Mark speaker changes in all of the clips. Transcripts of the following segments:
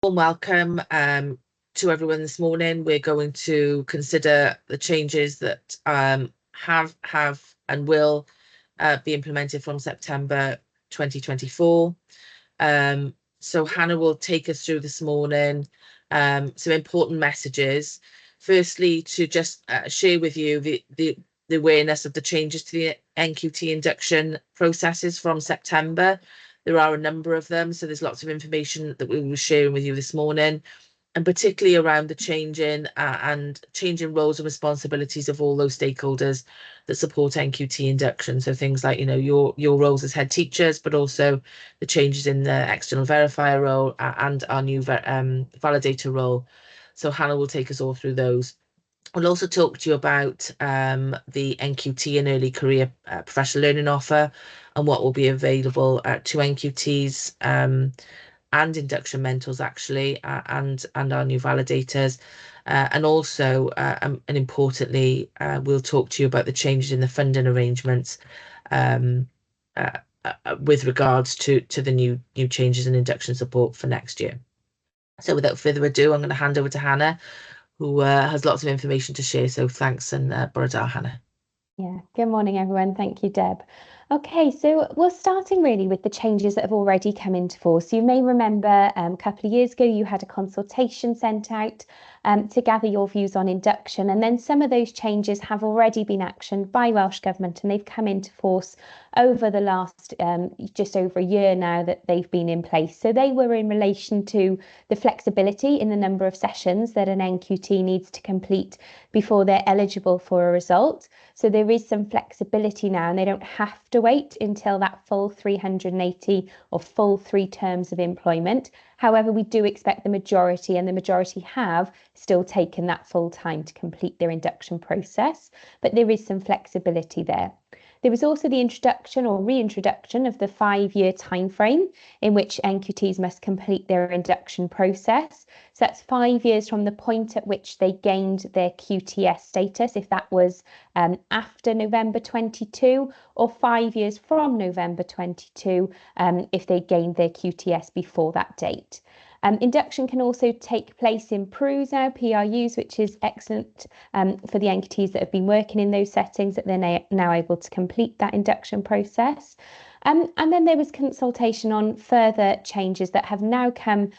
Speaker 1: Warm welcome to everyone this morning. We're going to consider the changes that have and will be implemented from September 2024. So Hannah will take us through this morning some important messages. Firstly, to just share with you the awareness of the changes to the NQT induction processes from September. There are a number of them, so there's lots of information that we will be sharing with you this morning, and particularly around the changing roles and responsibilities of all those stakeholders that support NQT induction. So things like, your roles as head teachers, but also the changes in the external verifier role and our new validator role. So Hannah will take us all through those. We'll also talk to you about the NQT and early career professional learning offer and what will be available to NQTs and induction mentors, actually, and our new validators. And also, and importantly, we'll talk to you about the changes in the funding arrangements with regards to the new changes in induction support for next year. So without further ado, I'm going to hand over to Hannah, who has lots of information to share. So thanks, and bore da, Hannah.
Speaker 2: Yeah, good morning, everyone. Thank you, Deb. Okay, so we're starting really with the changes that have already come into force. You may remember a couple of years ago, you had a consultation sent out to gather your views on induction, and then some of those changes have already been actioned by Welsh Government, and they've come into force over the last just over a year now that they've been in place. So they were in relation to the flexibility in the number of sessions that an NQT needs to complete before they're eligible for a result. So there is some flexibility now, and they don't have to wait until that full 380 or full 3 terms of employment. However, we do expect the majority, and the majority have still taken that full time to complete their induction process, but there is some flexibility there. There was also the introduction or reintroduction of the 5-year timeframe in which NQTs must complete their induction process. So that's 5 years from the point at which they gained their QTS status, if that was after November 22, or 5 years from November 22 if they gained their QTS before that date. Induction can also take place in PRUs now, PRUs, which is excellent for the NQTs that have been working in those settings, that they're now able to complete that induction process. And then there was consultation on further changes that have now come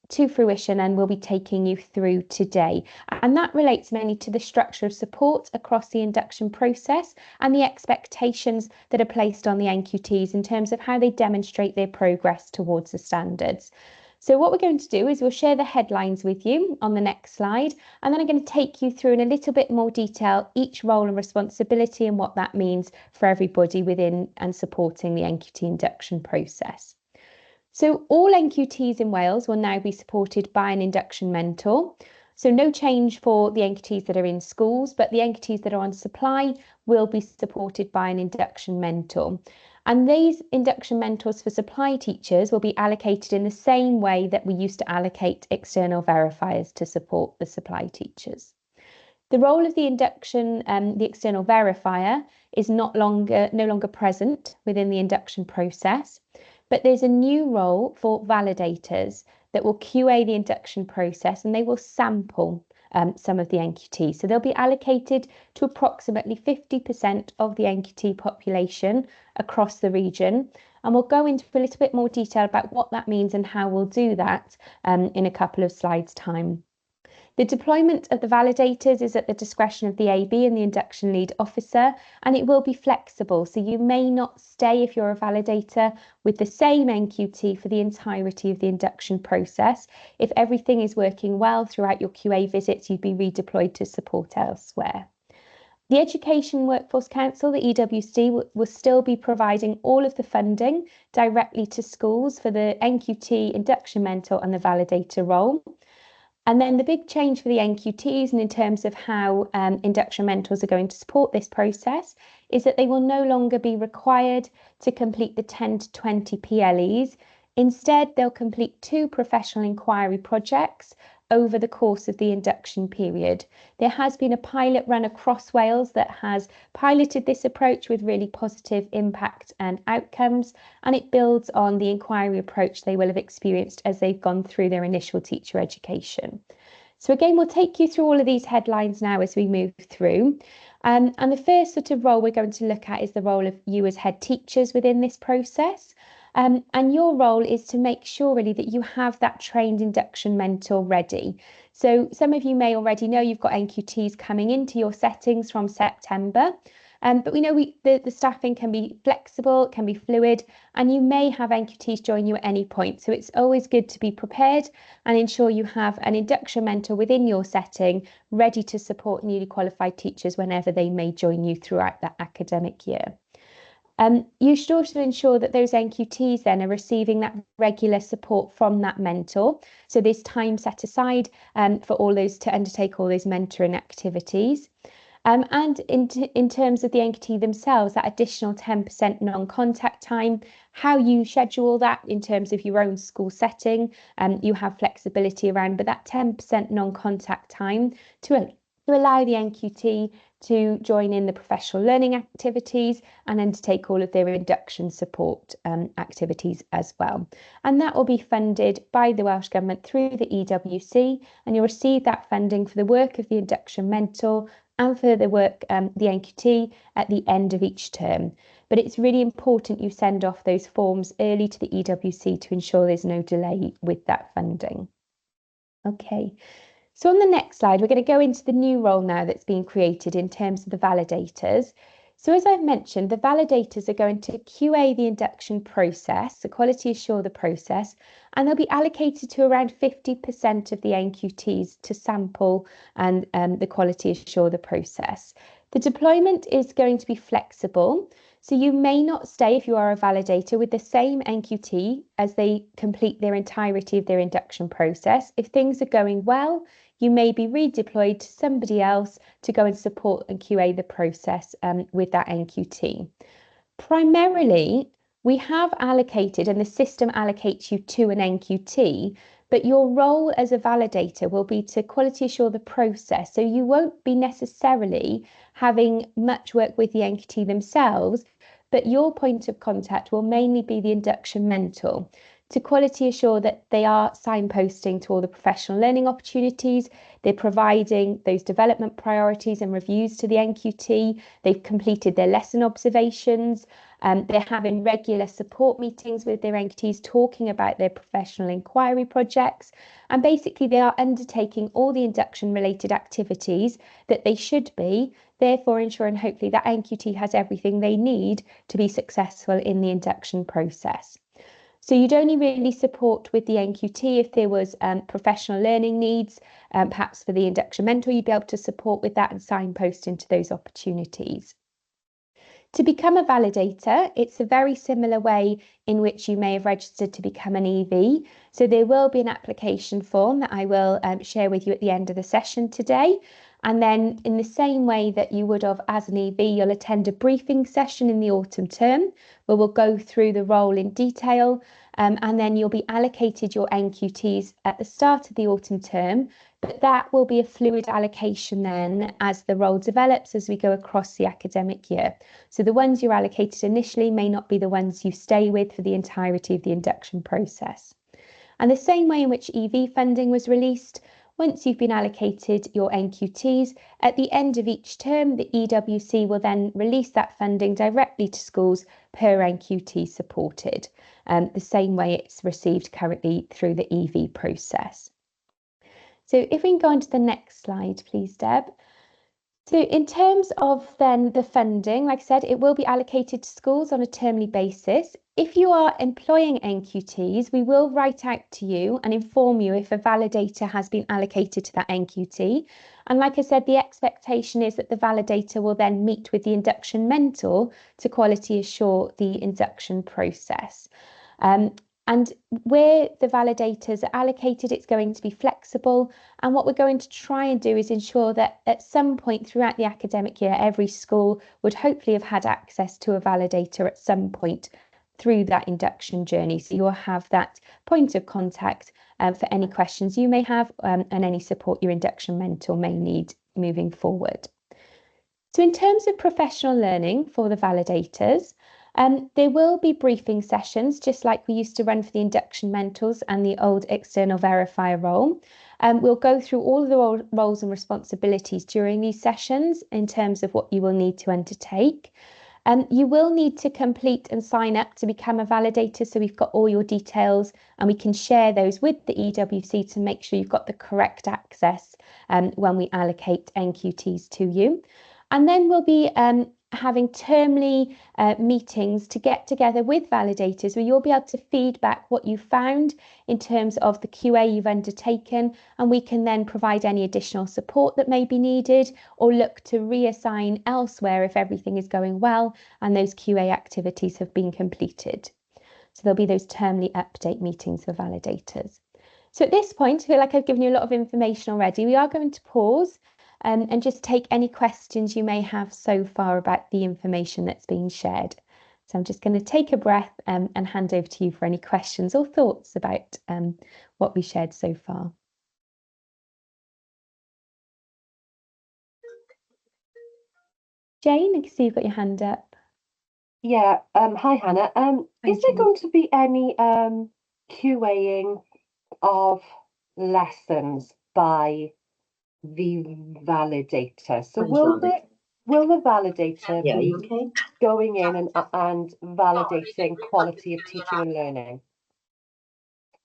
Speaker 2: to fruition and we'll be taking you through today. And that relates mainly to the structure of support across the induction process and the expectations that are placed on the NQTs in terms of how they demonstrate their progress towards the standards. So what we're going to do is we'll share the headlines with you on the next slide, and then I'm going to take you through in a little bit more detail each role and responsibility and what that means for everybody within and supporting the NQT induction process. So all NQTs in Wales will now be supported by an induction mentor. So no change for the NQTs that are in schools, but the NQTs that are on supply will be supported by an induction mentor. And these induction mentors for supply teachers will be allocated in the same way that we used to allocate external verifiers to support the supply teachers. The role of the induction, the external verifier, is no longer present within the induction process, but there's a new role for validators that will QA the induction process, and they will sample some of the NQT. So they'll be allocated to approximately 50% of the NQT population across the region. And we'll go into a little bit more detail about what that means and how we'll do that in a couple of slides' time. The deployment of the validators is at the discretion of the AB and the induction lead officer, and it will be flexible. So you may not stay, if you're a validator, with the same NQT for the entirety of the induction process. If everything is working well throughout your QA visits, you'd be redeployed to support elsewhere. The Education Workforce Council, the EWC, will still be providing all of the funding directly to schools for the NQT induction mentor and the validator role. And then the big change for the NQTs, and in terms of how induction mentors are going to support this process, is that they will no longer be required to complete the 10 to 20 PLEs. Instead, they'll complete 2 professional inquiry projects over the course of the induction period. There has been a pilot run across Wales that has piloted this approach with really positive impact and outcomes, and it builds on the inquiry approach they will have experienced as they've gone through their initial teacher education. So again, we'll take you through all of these headlines now as we move through. And the first sort of role we're going to look at is the role of you as head teachers within this process. And your role is to make sure really that you have that trained induction mentor ready. So some of you may already know you've got NQTs coming into your settings from September. But we know the staffing can be flexible, can be fluid, and you may have NQTs join you at any point. So it's always good to be prepared and ensure you have an induction mentor within your setting ready to support newly qualified teachers whenever they may join you throughout that academic year. You should also ensure that those NQTs then are receiving that regular support from that mentor. So there's time set aside for all those to undertake all those mentoring activities. And in terms of the NQT themselves, that additional 10% non-contact time, how you schedule that in terms of your own school setting, you have flexibility around, but that 10% non-contact time to allow the NQT to join in the professional learning activities and undertake all of their induction support activities as well. And that will be funded by the Welsh Government through the EWC, and you'll receive that funding for the work of the induction mentor and for the work, the NQT, at the end of each term. But it's really important you send off those forms early to the EWC to ensure there's no delay with that funding. Okay, so on the next slide, we're going to go into the new role now that's been created in terms of the validators. So as I've mentioned, the validators are going to QA the induction process, so quality assure the process, and they'll be allocated to around 50% of the NQTs to sample and the quality assure the process. The deployment is going to be flexible, so you may not stay, if you are a validator, with the same NQT as they complete their entirety of their induction process. If things are going well, you may be redeployed to somebody else to go and support and QA the process with that NQT. Primarily, we have allocated, and the system allocates you to an NQT, but your role as a validator will be to quality assure the process. So you won't be necessarily having much work with the NQT themselves, but your point of contact will mainly be the induction mentor to quality assure that they are signposting to all the professional learning opportunities, they're providing those development priorities and reviews to the NQT, they've completed their lesson observations, they're having regular support meetings with their NQTs talking about their professional inquiry projects, and basically they are undertaking all the induction related activities that they should be, therefore ensuring hopefully that NQT has everything they need to be successful in the induction process. So you'd only really support with the NQT if there was professional learning needs, perhaps for the induction mentor, you'd be able to support with that and signpost into those opportunities. To become a validator, it's a very similar way in which you may have registered to become an EV. So there will be an application form that I will share with you at the end of the session today. And then in the same way that you would have as an EV, you'll attend a briefing session in the autumn term where we'll go through the role in detail, and then you'll be allocated your NQTs at the start of the autumn term, but that will be a fluid allocation then as the role develops as we go across the academic year. So the ones you're allocated initially may not be the ones you stay with for the entirety of the induction process. And the same way in which EV funding was released, once you've been allocated your NQTs, at the end of each term, the EWC will then release that funding directly to schools per NQT supported, the same way it's received currently through the EV process. So if we can go on to the next slide, please, Deb. So in terms of then the funding, like I said, it will be allocated to schools on a termly basis. If you are employing NQTs, we will write out to you and inform you if a validator has been allocated to that NQT. And like I said, the expectation is that the validator will then meet with the induction mentor to quality assure the induction process. And where the validators are allocated, it's going to be flexible. And what we're going to try and do is ensure that at some point throughout the academic year, every school would hopefully have had access to a validator at some point through that induction journey. So you'll have that point of contact for any questions you may have and any support your induction mentor may need moving forward. So in terms of professional learning for the validators, there will be briefing sessions, just like we used to run for the induction mentors and the old external verifier role. We'll go through all of the roles and responsibilities during these sessions in terms of what you will need to undertake. You will need to complete and sign up to become a validator, so we've got all your details and we can share those with the EWC to make sure you've got the correct access when we allocate NQTs to you. And then we'll be having termly meetings to get together with validators where you'll be able to feedback what you found in terms of the QA you've undertaken, and we can then provide any additional support that may be needed or look to reassign elsewhere if everything is going well and those QA activities have been completed. So there'll be those termly update meetings for validators. So at this point, I feel like I've given you a lot of information already. We are going to pause and just take any questions you may have so far about the information that's been shared. So I'm just going to take a breath and hand over to you for any questions or thoughts about what we shared so far. Jane, I can see you've got your hand up.
Speaker 3: Yeah, hi Hannah. Is there going to be any QAing of lessons by the validator? So will the validator be going in and validating quality of teaching and learning?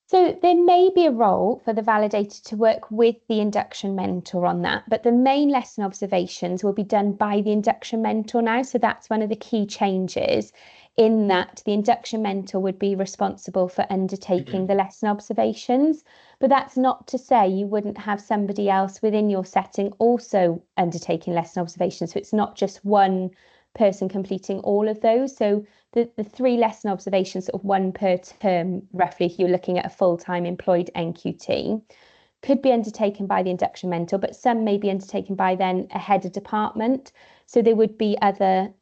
Speaker 2: So there may be a role for the validator to work with the induction mentor on that, but the main lesson observations will be done by the induction mentor now. So that's one of the key changes, in that the induction mentor would be responsible for undertaking the lesson observations. But that's not to say you wouldn't have somebody else within your setting also undertaking lesson observations. So it's not just one person completing all of those. So the 3 lesson observations, sort of 1 per term, roughly, if you're looking at a full-time employed NQT, could be undertaken by the induction mentor, but some may be undertaken by then a head of department. So there would be other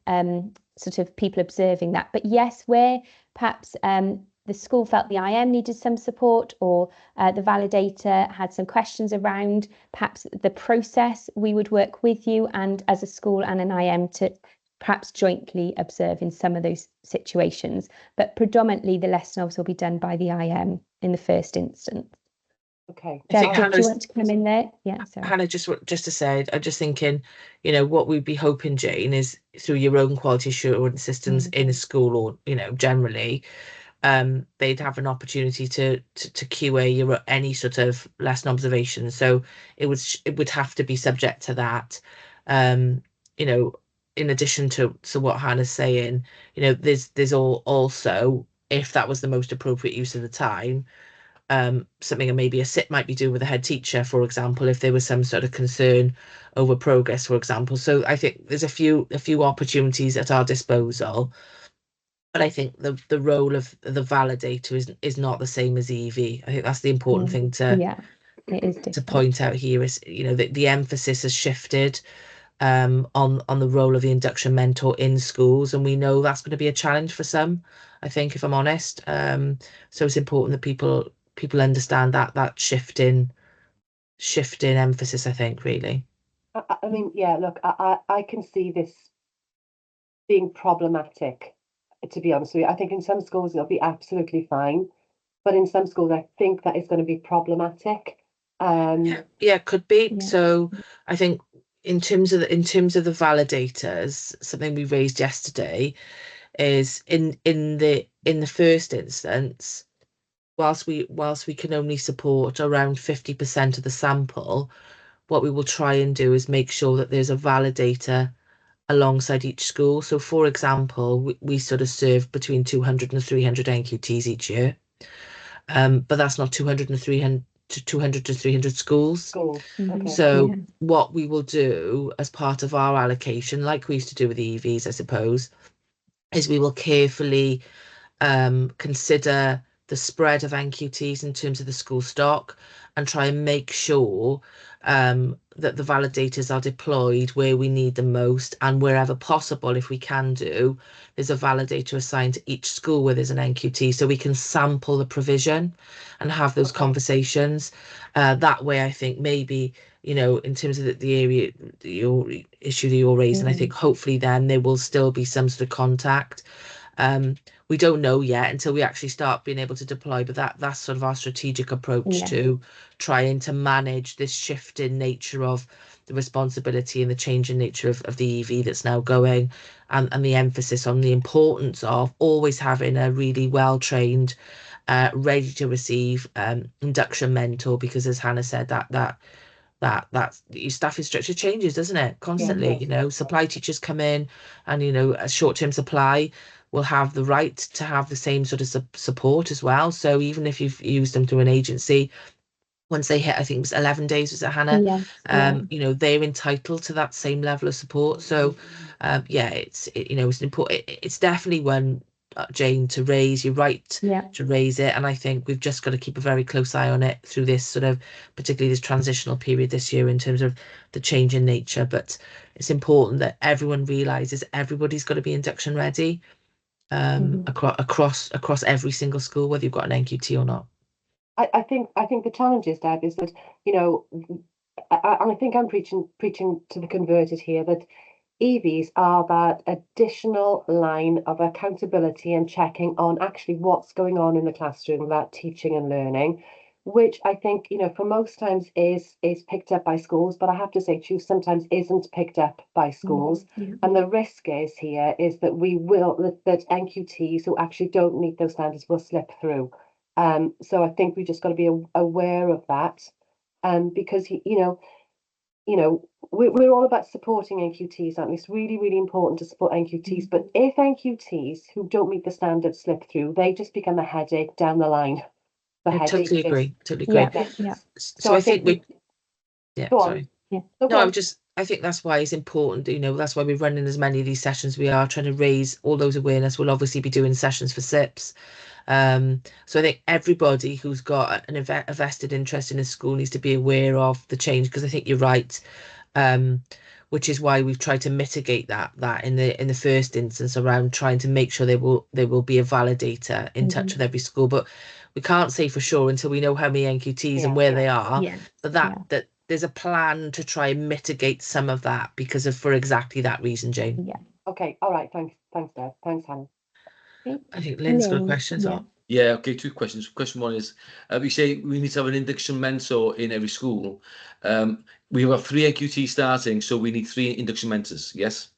Speaker 2: sort of people observing that. But yes, where perhaps the school felt the IM needed some support, or the validator had some questions around perhaps the process, we would work with you and as a school and an IM to perhaps jointly observe in some of those situations, but predominantly the lesson obs will be done by the IM in the first instance.
Speaker 3: Okay.
Speaker 2: Do you want to come in there? Yeah, sorry.
Speaker 1: Hannah, just to say, I'm just thinking, you know, what we'd be hoping, Jane, is through your own quality assurance systems in a school, or, you know, generally, they'd have an opportunity to QA any sort of lesson observation. So it would have to be subject to that. You know, in addition to what Hannah's saying, you know, there's also, if that was the most appropriate use of the time, something maybe a SIT might be doing with a head teacher, for example, if there was some sort of concern over progress, for example. So I think there's a few opportunities at our disposal. But I think the role of the validator is not the same as EV. I think that's the important thing
Speaker 2: it is
Speaker 1: to point out here, is, you know, that the emphasis has shifted on the role of the induction mentor in schools, and we know that's going to be a challenge for some, I think, if I'm honest. So it's important that people understand that shift in emphasis, I think, really.
Speaker 3: I mean, yeah, look, I can see this being problematic, to be honest with you. I think in some schools it'll be absolutely fine, but in some schools I think that is going to be problematic.
Speaker 1: Yeah, could be. Yeah. So I think in terms of the validators, something we raised yesterday is in the first instance, whilst we can only support around 50% of the sample, what we will try and do is make sure that there's a validator alongside each school. So for example, we sort of serve between 200 and 300 NQTs each year, but that's not 200 to 300 schools.
Speaker 3: Okay.
Speaker 1: So what we will do as part of our allocation, like we used to do with the EVs, I suppose, is we will carefully consider the spread of NQTs in terms of the school stock, and try and make sure that the validators are deployed where we need them most, and wherever possible, if we can do, there's a validator assigned to each school where there's an NQT, so we can sample the provision and have those conversations. That way, I think maybe, you know, in terms of the area, your issue that you're raising, I think hopefully then there will still be some sort of contact. We don't know yet until we actually start being able to deploy, but that's sort of our strategic approach to trying to manage this shift in nature of the responsibility and the change in nature of the EV that's now going, and the emphasis on the importance of always having a really well-trained, ready to receive induction mentor, because as Hannah said, that your staffing structure changes, doesn't it, constantly? You know, supply teachers come in, and, you know, a short-term supply will have the right to have the same sort of support as well. So even if you've used them through an agency, once they hit, I think it was 11 days, was it, Hannah? You know, they're entitled to that same level of support. So yeah, it's you know, it's important. It's definitely one, Jane, to raise. You're right to raise it, and I think we've just got to keep a very close eye on it through this sort of, particularly this transitional period this year, in terms of the change in nature. But it's important that everyone realizes everybody's got to be induction ready, across every single school, whether you've got an NQT or not.
Speaker 3: I think the challenge is, Deb, is that, you know, I think I'm preaching to the converted here, that EVs are that additional line of accountability and checking on actually what's going on in the classroom, that teaching and learning, which I think, you know, for most times is picked up by schools, but I have to say too, sometimes isn't picked up by schools. And the risk is here is that that NQTs who actually don't meet those standards will slip through. So I think we just got to be aware of that, because you know, we're all about supporting NQTs, aren't we? It's really, really important to support NQTs. But if NQTs who don't meet the standards slip through, they just become a headache down the line.
Speaker 1: I totally agree. So I think we sorry. No, I think that's why it's important, you know, that's why we're running as many of these sessions. We are trying to raise all those awareness. We'll obviously be doing sessions for SIPs. So I think everybody who's got a vested interest in a school needs to be aware of the change, because I think you're right, which is why we've tried to mitigate that in the first instance, around trying to make sure there will be a validator in touch with every school. But we can't say for sure until we know how many NQTs and where they are. But that there's a plan to try and mitigate some of that, because of, for exactly that reason, Jane.
Speaker 3: Okay, all right, thanks Deb, thanks Hannah.
Speaker 1: I think Lynn's got questions.
Speaker 4: Yeah, okay, two questions. Question one is, we say we need to have an induction mentor in every school. We have 3 NQT starting, so we need 3 induction mentors, yes?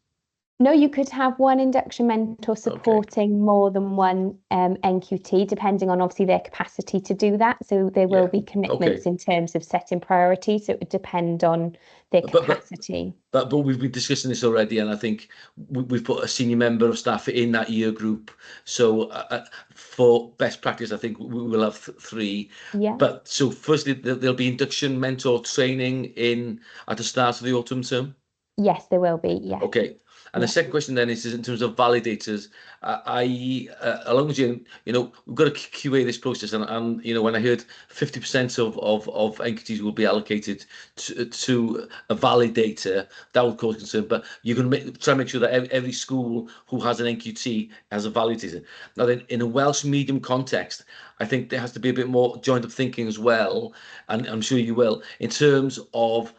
Speaker 2: No, you could have one induction mentor supporting more than one NQT, depending on obviously their capacity to do that. So there will be commitments in terms of setting priorities. So it would depend on their capacity.
Speaker 4: But we've been discussing this already, and I think we've put a senior member of staff in that year group. So for best practice, I think we will have 3. But so firstly, there'll be induction mentor training at the start of the autumn term?
Speaker 2: Yes, there will be, yeah.
Speaker 4: Okay. And the second question then is in terms of validators, along with you know, we've got to QA this process, and you know, when I heard 50% of NQTs will be allocated to a validator, that would cause concern. But you're going to try and make sure that every school who has an NQT has a validator. Now then, in a Welsh medium context, I think there has to be a bit more joined up thinking as well, and I'm sure you will, in terms of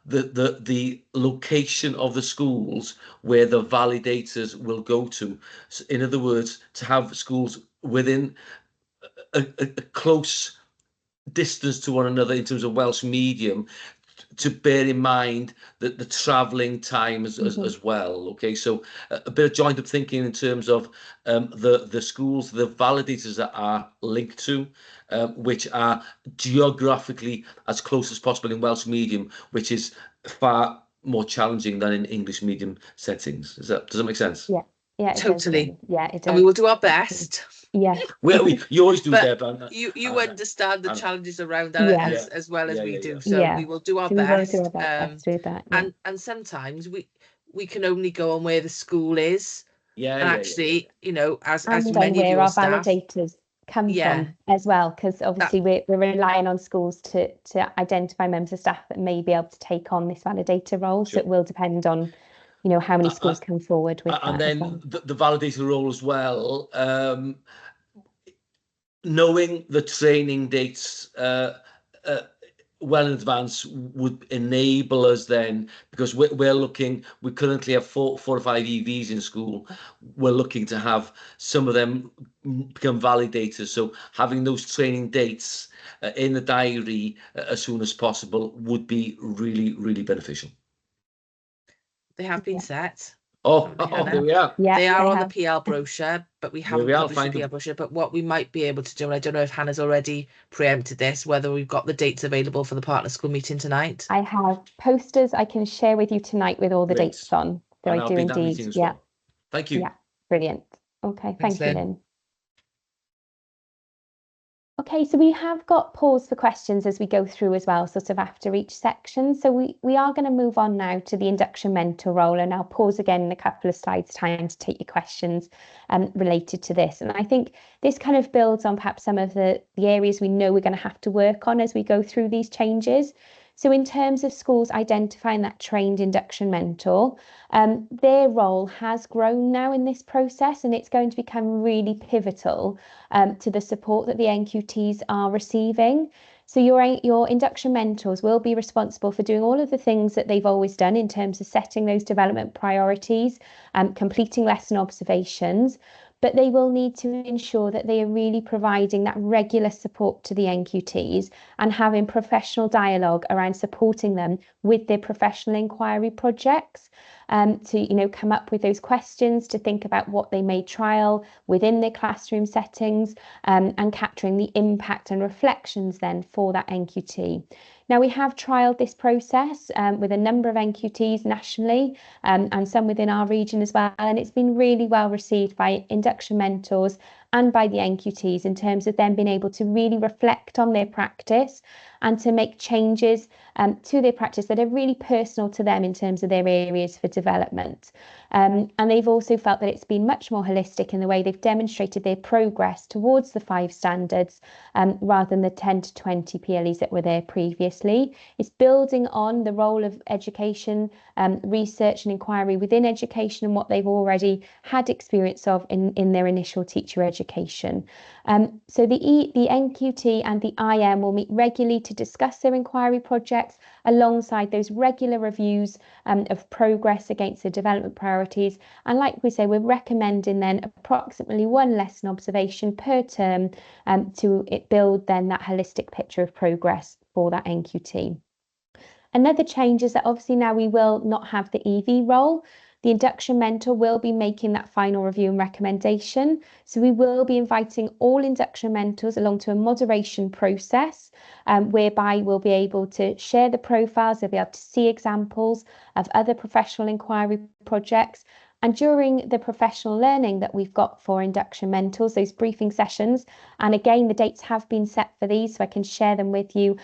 Speaker 4: the location of the schools where the validators will go to. So in other words, to have schools within a close distance to one another in terms of Welsh medium, to bear in mind that the travelling time as well. Okay, so a bit of joined up thinking in terms of the schools, the validators that are linked to, which are geographically as close as possible in Welsh medium, which is far more challenging than in English medium settings. Does that make sense?
Speaker 2: Yeah,
Speaker 1: totally.
Speaker 2: Yeah, it does.
Speaker 1: And we will do our best.
Speaker 2: Yeah.
Speaker 4: You always do, Deb.
Speaker 1: You understand the challenges around that as well as we do. So we will do our best.
Speaker 2: We will do our best with that.
Speaker 1: And sometimes we can only go on where the school is. And actually, you know, as many of your staff,
Speaker 2: validators come
Speaker 1: Yeah.
Speaker 2: from as well, because obviously we're relying on schools to identify members of staff that may be able to take on this validator role. So it will depend on, you know, how many schools come forward with that.
Speaker 4: And then
Speaker 2: as well.
Speaker 4: the validator role as well, knowing the training dates well in advance would enable us then, because we currently have four or five EVs in school. We're looking to have some of them become validators. So having those training dates in the diary as soon as possible would be really, really beneficial.
Speaker 1: They have been set.
Speaker 4: Oh, there we are.
Speaker 2: Yeah,
Speaker 1: they are on the PL brochure, but we haven't published the PL brochure. But what we might be able to do, and I don't know if Hannah's already preempted this, whether we've got the dates available for the partner school meeting tonight.
Speaker 2: I have posters I can share with you tonight with all the dates on. So I do indeed. Yeah.
Speaker 4: Well. Thank you.
Speaker 2: Yeah, brilliant. Okay, thank you, Lynn. Okay, so we have got pause for questions as we go through as well, sort of after each section. So we are going to move on now to the induction mentor role, and I'll pause again in a couple of slides' time to take your questions related to this. And I think this kind of builds on perhaps some of the areas we know we're going to have to work on as we go through these changes. So in terms of schools identifying that trained induction mentor, their role has grown now in this process, and it's going to become really pivotal to the support that the NQTs are receiving. So your induction mentors will be responsible for doing all of the things that they've always done in terms of setting those development priorities, completing lesson observations, but they will need to ensure that they are really providing that regular support to the NQTs and having professional dialogue around supporting them with their professional inquiry projects, to, you know, come up with those questions, to think about what they may trial within their classroom settings, and capturing the impact and reflections then for that NQT. Now, we have trialled this process with a number of NQTs nationally, and some within our region as well, and it's been really well received by induction mentors and by the NQTs in terms of them being able to really reflect on their practice and to make changes to their practice that are really personal to them in terms of their areas for development. And they've also felt that it's been much more holistic in the way they've demonstrated their progress towards the 5 standards, rather than the 10 to 20 PLEs that were there previously. It's building on the role of education, research and inquiry within education and what they've already had experience of in their initial teacher education. So the NQT and the IM will meet regularly to discuss their inquiry projects alongside those regular reviews of progress against the development priorities. And like we say, we're recommending then approximately 1 lesson observation per term to build then that holistic picture of progress for that NQT. Another change is that obviously now we will not have the EV role. The induction mentor will be making that final review and recommendation. So we will be inviting all induction mentors along to a moderation process, whereby we'll be able to share the profiles, they'll be able to see examples of other professional inquiry projects. And during the professional learning that we've got for induction mentors, those briefing sessions, and again, the dates have been set for these, so I can share them with you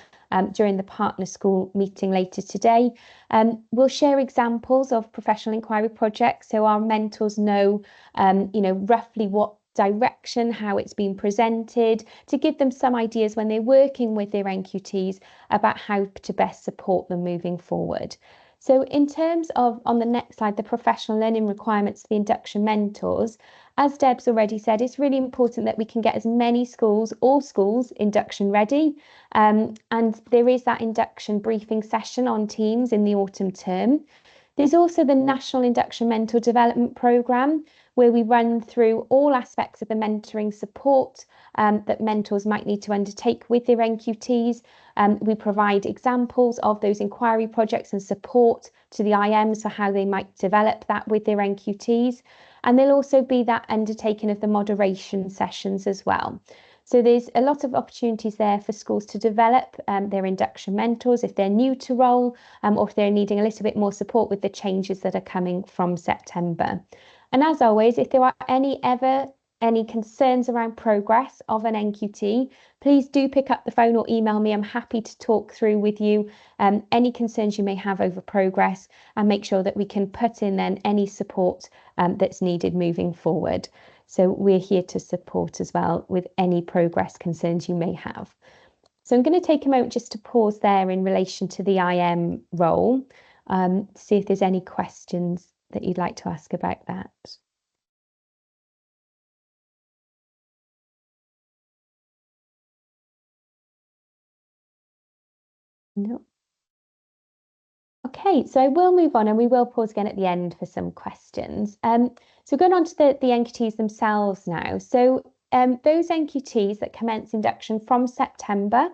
Speaker 2: during the partner school meeting later today. We'll share examples of professional inquiry projects, so our mentors know, roughly what direction, how it's been presented, to give them some ideas when they're working with their NQTs about how to best support them moving forward. So in terms of, on the next slide, the professional learning requirements for the induction mentors, as Deb's already said, it's really important that we can get as many schools, all schools, induction ready. And there is that induction briefing session on Teams in the autumn term. There's also the National Induction Mentor Development Programme, where we run through all aspects of the mentoring support that mentors might need to undertake with their NQTs. We provide examples of those inquiry projects and support to the IMs for how they might develop that with their NQTs. And there'll also be that undertaking of the moderation sessions as well. So there's a lot of opportunities there for schools to develop their induction mentors if they're new to role, or if they're needing a little bit more support with the changes that are coming from September. And as always, if there are any concerns around progress of an NQT, please do pick up the phone or email me. I'm happy to talk through with you any concerns you may have over progress and make sure that we can put in then any support that's needed moving forward. So we're here to support as well with any progress concerns you may have. So I'm going to take a moment just to pause there in relation to the IM role, see if there's any questions that you'd like to ask about that. No. Okay, so we'll move on and we will pause again at the end for some questions. So going on to the NQTs themselves now. So those NQTs that commence induction from September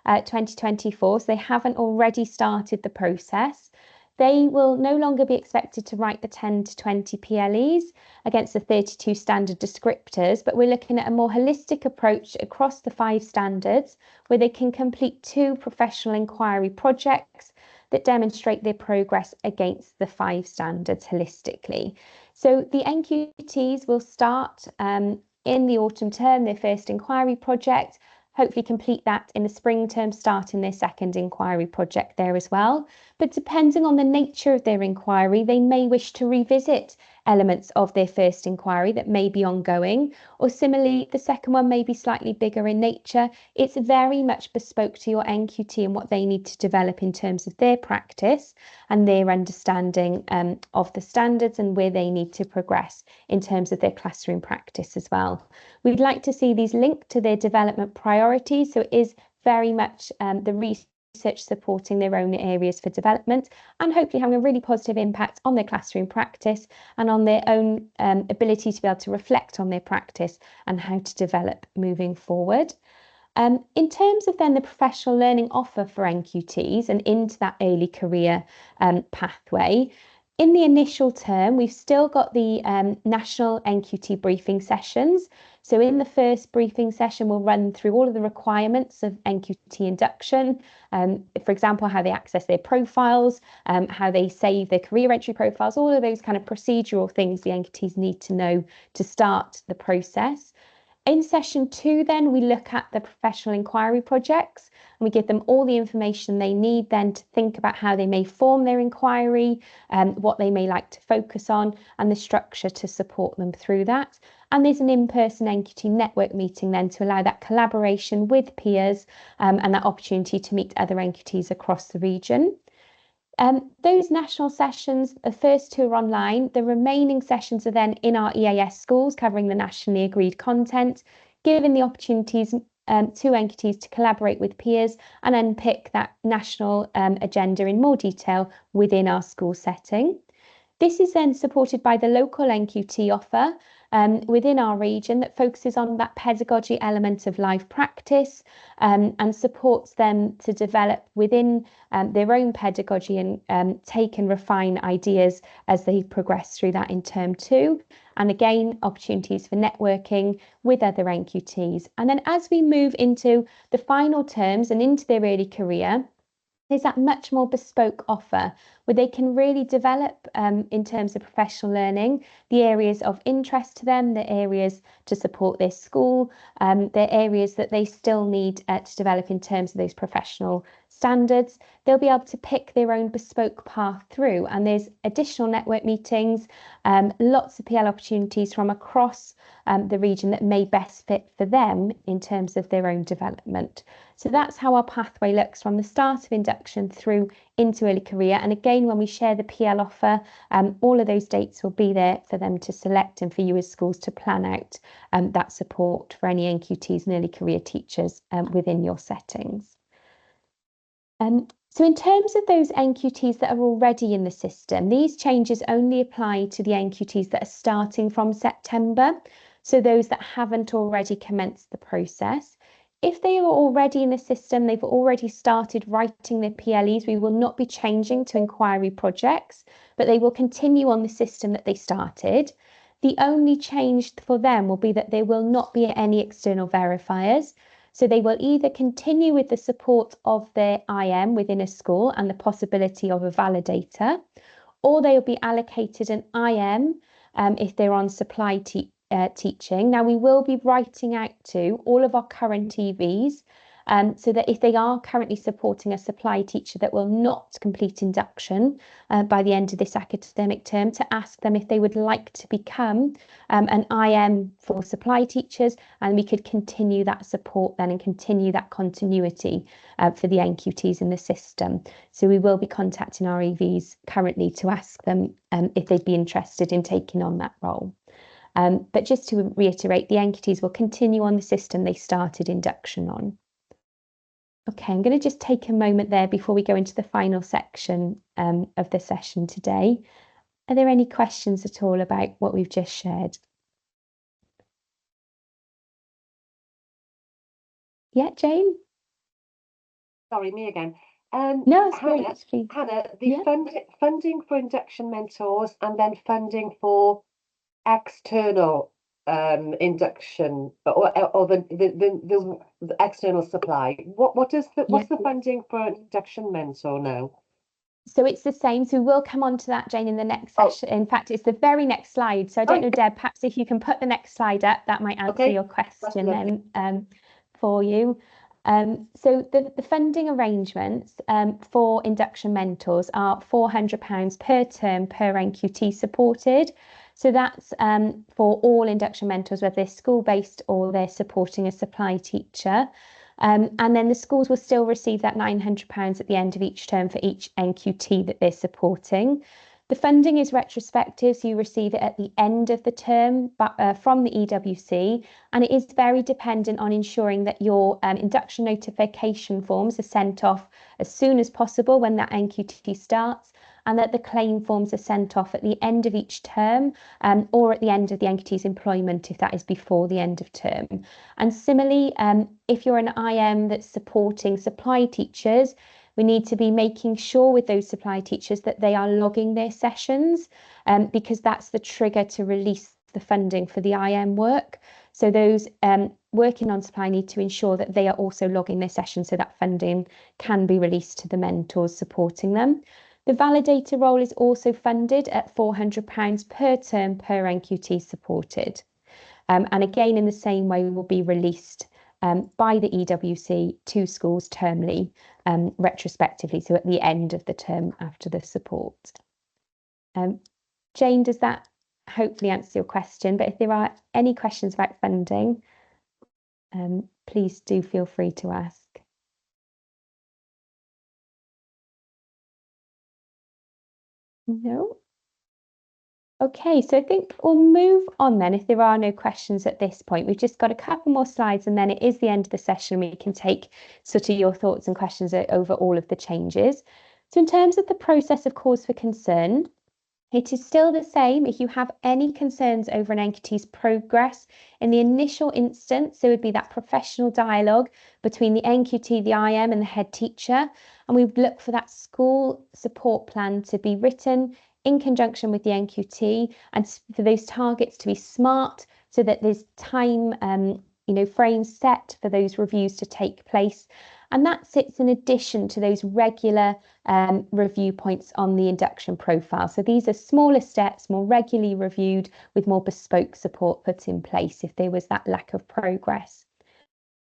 Speaker 2: 2024, so they haven't already started the process, they will no longer be expected to write the 10 to 20 PLEs against the 32 standard descriptors, but we're looking at a more holistic approach across the 5 standards where they can complete 2 professional inquiry projects that demonstrate their progress against the 5 standards holistically. So the NQTs will start in the autumn term, their first inquiry project, hopefully complete that in the spring term, starting their second inquiry project there as well. But depending on the nature of their inquiry, they may wish to revisit elements of their first inquiry that may be ongoing, or similarly, the second one may be slightly bigger in nature. It's very much bespoke to your NQT and what they need to develop in terms of their practice and their understanding of the standards and where they need to progress in terms of their classroom practice as well. We'd like to see these linked to their development priorities, so it is very much the research supporting their own areas for development and hopefully having a really positive impact on their classroom practice and on their own ability to be able to reflect on their practice and how to develop moving forward. In terms of then the professional learning offer for NQTs and into that early career pathway, in the initial term, we've still got the national NQT briefing sessions. So in the first briefing session, we'll run through all of the requirements of NQT induction, for example, how they access their profiles, how they save their career entry profiles, all of those kind of procedural things the NQTs need to know to start the process. In session 2, then, we look at the professional inquiry projects and we give them all the information they need then to think about how they may form their inquiry, what they may like to focus on, and the structure to support them through that. And there's an in-person NQT network meeting then to allow that collaboration with peers and that opportunity to meet other NQTs across the region. Those national sessions, the first 2 are online. The remaining sessions are then in our EAS schools covering the nationally agreed content, giving the opportunities to NQTs to collaborate with peers and unpick that national agenda in more detail within our school setting. This is then supported by the local NQT offer within our region that focuses on that pedagogy element of live practice and supports them to develop within their own pedagogy and take and refine ideas as they progress through that in term 2. And again, opportunities for networking with other NQTs. And then as we move into the final terms and into their early career, there's that much more bespoke offer where they can really develop in terms of professional learning, the areas of interest to them, the areas to support their school, the areas that they still need to develop in terms of those professional standards. They'll be able to pick their own bespoke path through, and there's additional network meetings, lots of PL opportunities from across the region that may best fit for them in terms of their own development. So that's how our pathway looks from the start of induction through into early career. And again, when we share the PL offer, all of those dates will be there for them to select and for you as schools to plan out that support for any NQTs and early career teachers within your settings. So in terms of those NQTs that are already in the system, these changes only apply to the NQTs that are starting from September, so those that haven't already commenced the process. If they are already in the system, they've already started writing their PLEs, we will not be changing to inquiry projects, but they will continue on the system that they started. The only change for them will be that there will not be any external verifiers. So they will either continue with the support of their IM within a school and the possibility of a validator, or they will be allocated an IM if they're on supply teaching. Now, we will be writing out to all of our current EVs so that if they are currently supporting a supply teacher that will not complete induction by the end of this academic term, to ask them if they would like to become an IM for supply teachers, and we could continue that support then and continue that continuity for the NQTs in the system. So we will be contacting our EVs currently to ask them if they'd be interested in taking on that role. But just to reiterate, the NQTs will continue on the system they started induction on. Okay, I'm going to just take a moment there before we go into the final section of the session today. Are there any questions at all about what we've just shared? Yeah, Jane?
Speaker 3: Sorry, me again.
Speaker 2: No, it's
Speaker 3: Hannah,
Speaker 2: great, please.
Speaker 3: Hannah, the
Speaker 2: Yeah.
Speaker 3: funding for induction mentors and then funding for external induction or the external supply. What's the funding for an induction mentor now?
Speaker 2: So it's the same. So we'll come on to that, Jane, in the next session. In fact, it's the very next slide. So I don't know, Deb, perhaps if you can put the next slide up, that might answer your question then for you. So the funding arrangements for induction mentors are £400 per term per NQT supported. So that's for all induction mentors, whether they're school-based or they're supporting a supply teacher. And then the schools will still receive that £900 at the end of each term for each NQT that they're supporting. The funding is retrospective, so you receive it at the end of the term from the EWC, and it is very dependent on ensuring that your induction notification forms are sent off as soon as possible when that NQT starts, and that the claim forms are sent off at the end of each term or at the end of the NQT's employment if that is before the end of term. And similarly, if you're an IM that's supporting supply teachers, we need to be making sure with those supply teachers that they are logging their sessions because that's the trigger to release the funding for the IM work. So those working on supply need to ensure that they are also logging their sessions so that funding can be released to the mentors supporting them. The validator role is also funded at £400 per term per NQT supported. And again, in the same way, will be released by the EWC to schools termly, retrospectively, so at the end of the term after the support. Jane, does that hopefully answer your question? But if there are any questions about funding, please do feel free to ask. No? Okay, so I think we'll move on then if there are no questions at this point. We've just got a couple more slides and then it is the end of the session. We can take sort of your thoughts and questions over all of the changes. So in terms of the process of cause for concern, it is still the same. If you have any concerns over an NQT's progress in the initial instance, there would be that professional dialogue between the NQT, the IM and the head teacher. And we would look for that school support plan to be written in conjunction with the NQT and for those targets to be smart so that there's time frames set for those reviews to take place. And that sits in addition to those regular review points on the induction profile. So these are smaller steps, more regularly reviewed with more bespoke support put in place if there was that lack of progress.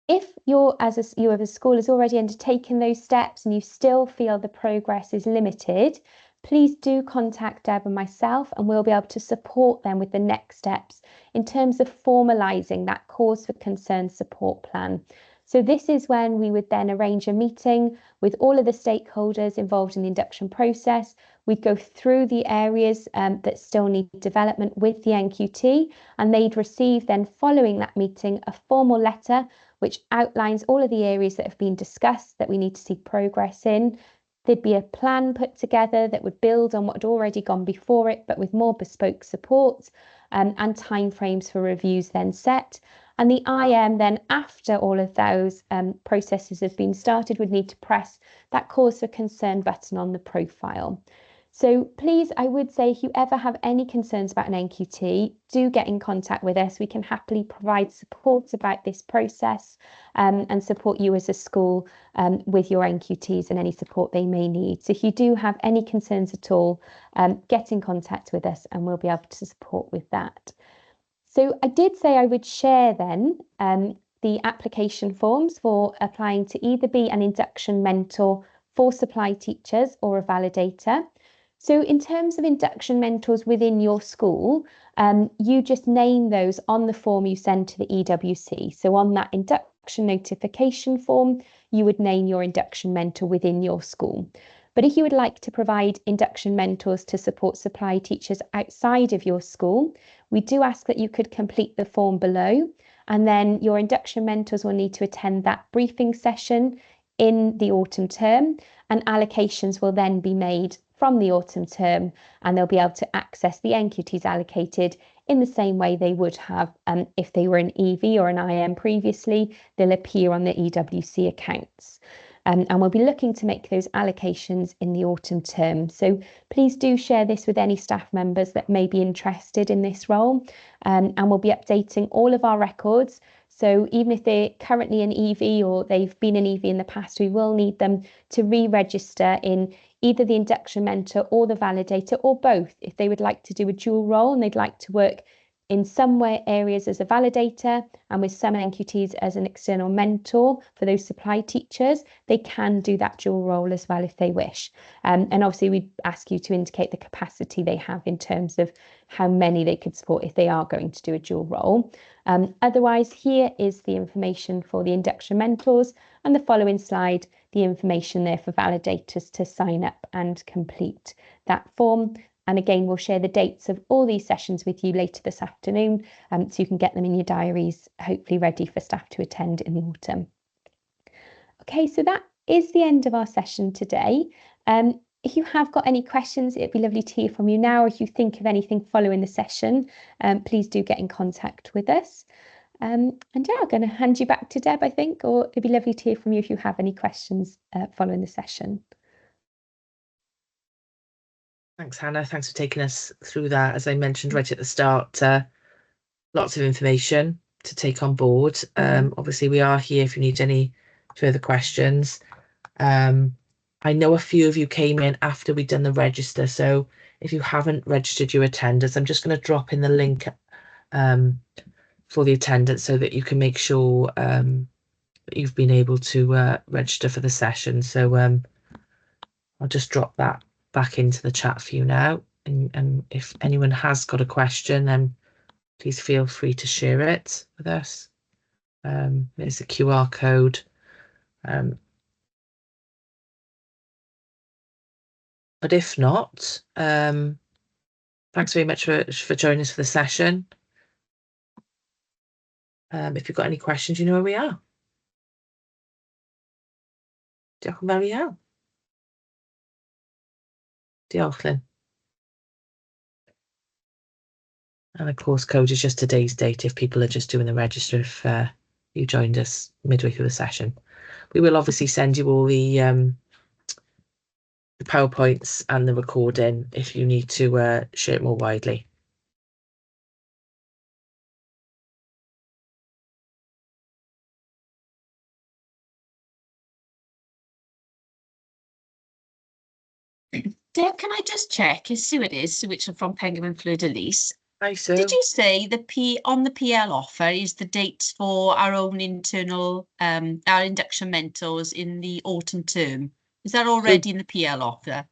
Speaker 2: If you as a school has already undertaken those steps and you still feel the progress is limited, please do contact Deb and myself and we'll be able to support them with the next steps in terms of formalising that cause for concern support plan. So this is when we would then arrange a meeting with all of the stakeholders involved in the induction process. We'd go through the areas that still need development with the NQT, and they'd receive then following that meeting a formal letter which outlines all of the areas that have been discussed that we need to see progress in. There'd be a plan put together that would build on what had already gone before it, but with more bespoke support and timeframes for reviews then set. And the IM then, after all of those processes have been started, would need to press that cause for concern button on the profile. So please, I would say if you ever have any concerns about an NQT, do get in contact with us. We can happily provide support about this process and support you as a school with your NQTs and any support they may need. So if you do have any concerns at all, get in contact with us and we'll be able to support with that. So I did say I would share then the application forms for applying to either be an induction mentor for supply teachers or a validator. So in terms of induction mentors within your school, you just name those on the form you send to the EWC. So on that induction notification form, you would name your induction mentor within your school. But if you would like to provide induction mentors to support supply teachers outside of your school, we do ask that you could complete the form below, and then your induction mentors will need to attend that briefing session in the autumn term, and allocations will then be made from the autumn term, and they'll be able to access the NQTs allocated in the same way they would have if they were an EV or an IM previously. They'll appear on the EWC accounts. And we'll be looking to make those allocations in the autumn term. So please do share this with any staff members that may be interested in this role. And we'll be updating all of our records. So even if they're currently an EV or they've been an EV in the past, we will need them to re-register in either the induction mentor or the validator, or both, if they would like to do a dual role and they'd like to work in some areas as a validator and with some NQTs as an external mentor for those supply teachers. They can do that dual role as well if they wish. And obviously we ask you to indicate the capacity they have in terms of how many they could support if they are going to do a dual role. Otherwise, here is the information for the induction mentors, and the following slide, the information there for validators to sign up and complete that form. And again, we'll share the dates of all these sessions with you later this afternoon, so you can get them in your diaries, hopefully ready for staff to attend in the autumn. Okay, so that is the end of our session today. If you have got any questions, it'd be lovely to hear from you now, or if you think of anything following the session, please do get in contact with us. And yeah, I'm going to hand you back to Deb, I think, or it'd be lovely to hear from you if you have any questions following the session.
Speaker 1: Thanks, Hannah. Thanks for taking us through that. As I mentioned right at the start, lots of information to take on board. Obviously, we are here if you need any further questions. I know a few of you came in after we'd done the register, so if you haven't registered your attendance, I'm just going to drop in the link for the attendance so that you can make sure that you've been able to register for the session. So I'll just drop that back into the chat for you now, and if anyone has got a question, then please feel free to share it with us. There's a QR code. But if not, thanks very much for joining us for the session. If you've got any questions, you know where we are. Diolch yn fawr iawn. Diolch, Lynn. And of course, code is just today's date if people are just doing the register, if you joined us midway through the session. We will obviously send you all the PowerPoints and the recording if you need to share it more widely.
Speaker 5: Deb, can I just check? Is Sue it is, Sue Whitson from Penguin Fleur de Lis.
Speaker 1: Hi, Sue.
Speaker 5: Did you say on the PL offer is the dates for our own internal our induction mentors in the autumn term? Is that already in the PL offer?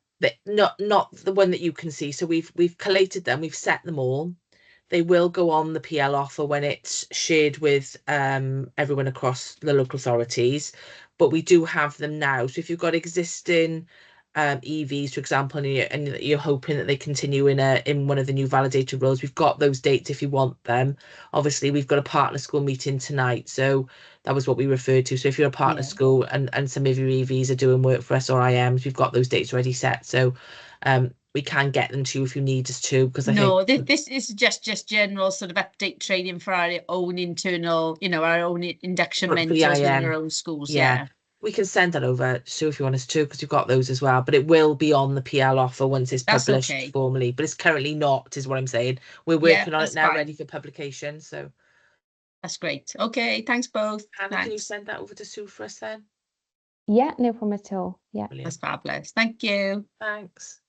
Speaker 1: Not the one that you can see. So we've collated them, we've set them all. They will go on the PL offer when it's shared with everyone across the local authorities, but we do have them now. So if you've got existing EVs, for example, and you're hoping that they continue in one of the new validator roles, we've got those dates if you want them. Obviously, we've got a partner school meeting tonight, so that was what we referred to. So if you're a partner school and some of your EVs are doing work for us or IMs, we've got those dates already set. So we can get them to you if you need us to, because I think
Speaker 5: this is just general sort of update training for our own internal, our own induction mentors in our own schools. Yeah.
Speaker 1: We can send that over, Sue, if you want us to, because you've got those as well. But it will be on the PL offer once it's published formally. But it's currently not, is what I'm saying. We're working on it now, ready for publication. So
Speaker 5: that's great. Okay, thanks both.
Speaker 1: Hannah, can you send that over to Sue for us then?
Speaker 2: Yeah, no problem at all. Yeah,
Speaker 1: brilliant.
Speaker 5: That's fabulous. Thank you.
Speaker 1: Thanks.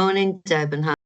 Speaker 6: Morning, Deb and